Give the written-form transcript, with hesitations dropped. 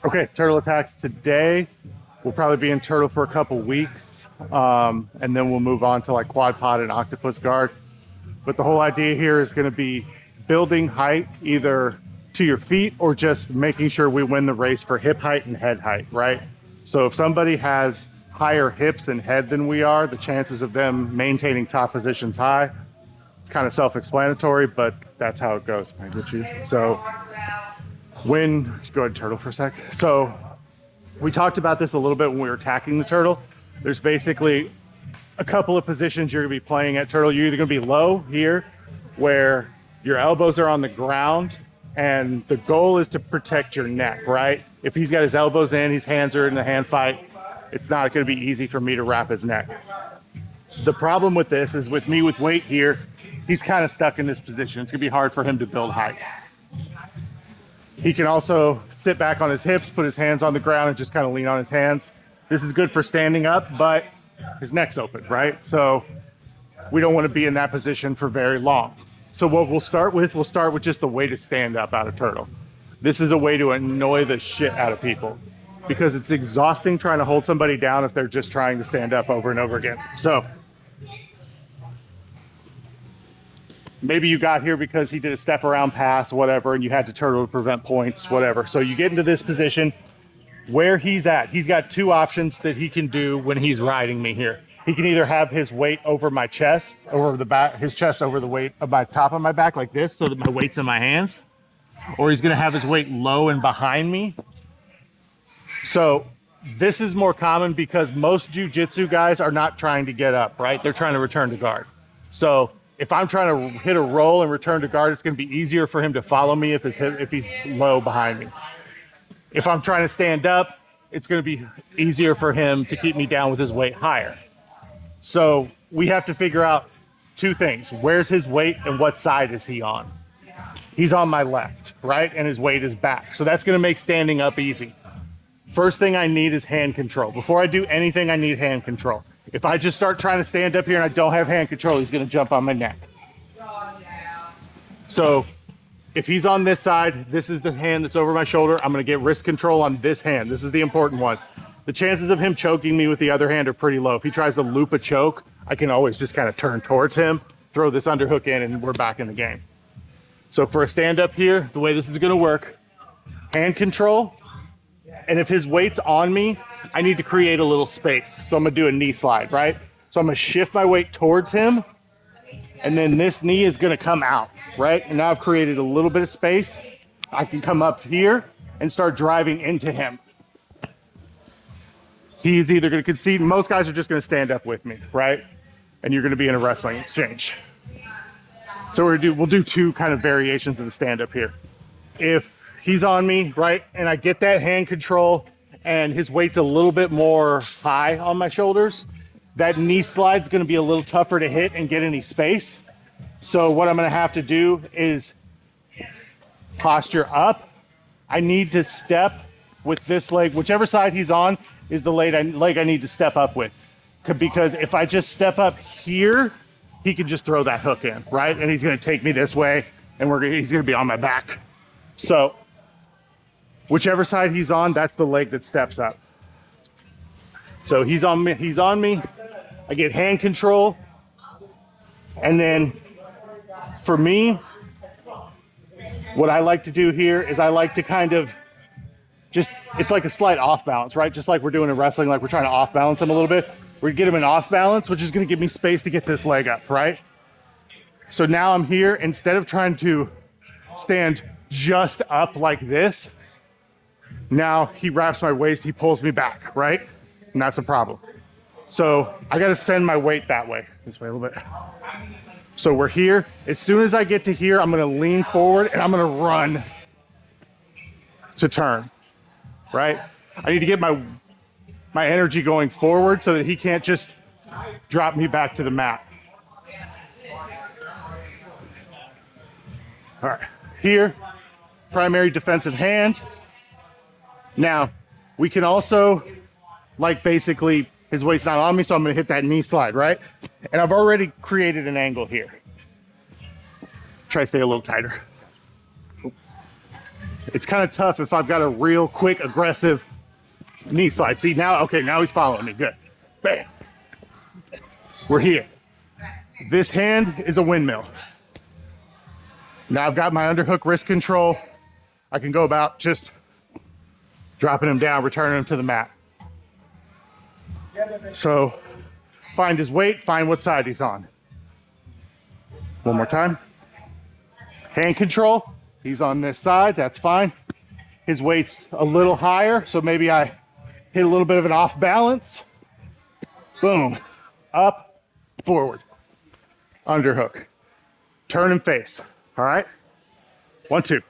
Okay, turtle attacks today. We'll probably be in turtle for a couple weeks, and then we'll move on to like quad pod and octopus guard. But the whole idea here is going to be building height either to your feet or just making sure we win the race for hip height and head height, right? So if somebody has higher hips and head than we are, the chances of them maintaining top positions high, it's kind of self-explanatory, but that's how it goes. I get you. So go ahead, turtle for a sec. So we talked about this a little bit when we were attacking the turtle. There's basically a couple of positions you're gonna be playing at turtle. You're either gonna be low here, where your elbows are on the ground, and the goal is to protect your neck, right? If he's got his elbows in, his hands are in the hand fight, it's not gonna be easy for me to wrap his neck. The problem with this is with me with weight here, he's kind of stuck in this position. It's gonna be hard for him to build height. He can also sit back on his hips, put his hands on the ground and just kind of lean on his hands. This is good for standing up, but his neck's open, right? So we don't want to be in that position for very long. So what we'll start with just the way to stand up out of turtle. This is a way to annoy the shit out of people because it's exhausting trying to hold somebody down if they're just trying to stand up over and over again. So maybe you got here because he did a step around pass, whatever, and you had to turtle to prevent points, whatever. So you get into this position where he's at. He's got two options that he can do when he's riding me here. He can either have his weight over my chest, over the back, his chest over the weight of my top of my back like this, so that my weight's in my hands, or he's gonna have his weight low and behind me. So this is more common because most jiu-jitsu guys are not trying to get up, right? They're trying to return to guard. So if I'm trying to hit a roll and return to guard, it's going to be easier for him to follow me if he's low behind me. If I'm trying to stand up, it's going to be easier for him to keep me down with his weight higher. So we have to figure out two things. Where's his weight and what side is he on? He's on my left, right? And his weight is back. So that's going to make standing up easy. First thing I need is hand control. Before I do anything, I need hand control. If I just start trying to stand up here and I don't have hand control, he's gonna jump on my neck. So if he's on this side, this is the hand that's over my shoulder, I'm gonna get wrist control on this hand. This is the important one. The chances of him choking me with the other hand are pretty low. If he tries to loop a choke, I can always just kind of turn towards him, throw this underhook in, and we're back in the game. So for a stand up here, the way this is gonna work, hand control, and if his weight's on me, I need to create a little space. So I'm gonna do a knee slide, right? So I'm gonna shift my weight towards him, and then this knee is gonna come out, right? And now I've created a little bit of space. I can come up here and start driving into him. He's either gonna concede, most guys are just gonna stand up with me, right? And you're gonna be in a wrestling exchange. So we'll do two kind of variations of the stand up here. If he's on me, right, and I get that hand control and his weight's a little bit more high on my shoulders, that knee slide's gonna be a little tougher to hit and get any space. So what I'm gonna have to do is posture up. I need to step with this leg, whichever side he's on is the leg I need to step up with. Because if I just step up here, he can just throw that hook in, right? And he's gonna take me this way and he's gonna be on my back. So whichever side he's on, that's the leg that steps up. So he's on me, I get hand control, and then for me, what I like to do here is I like to kind of it's like a slight off balance, right? Just like we're doing in wrestling, like we're trying to off balance him a little bit. We get him an off balance, which is gonna give me space to get this leg up, right? So now I'm here, instead of trying to stand just up like this, now he wraps my waist, he pulls me back, right? And that's a problem. So I gotta send my weight that way, this way a little bit. So we're here. As soon as I get to here, I'm gonna lean forward and I'm gonna run to turn, right? I need to get my energy going forward so that he can't just drop me back to the mat. All right, here, primary defensive hand. Now, we can also, like basically, his weight's not on me, so I'm gonna hit that knee slide, right? And I've already created an angle here. Try to stay a little tighter. It's kind of tough if I've got a real quick, aggressive knee slide. See now, okay, now he's following me, good. Bam. We're here. This hand is a windmill. Now I've got my underhook wrist control. I can go about just dropping him down, returning him to the mat. So find his weight, find what side he's on. One more time. Hand control, he's on this side, that's fine. His weight's a little higher, so maybe I hit a little bit of an off balance. Boom, up, forward, underhook. Turn and face, all right? 1, 2.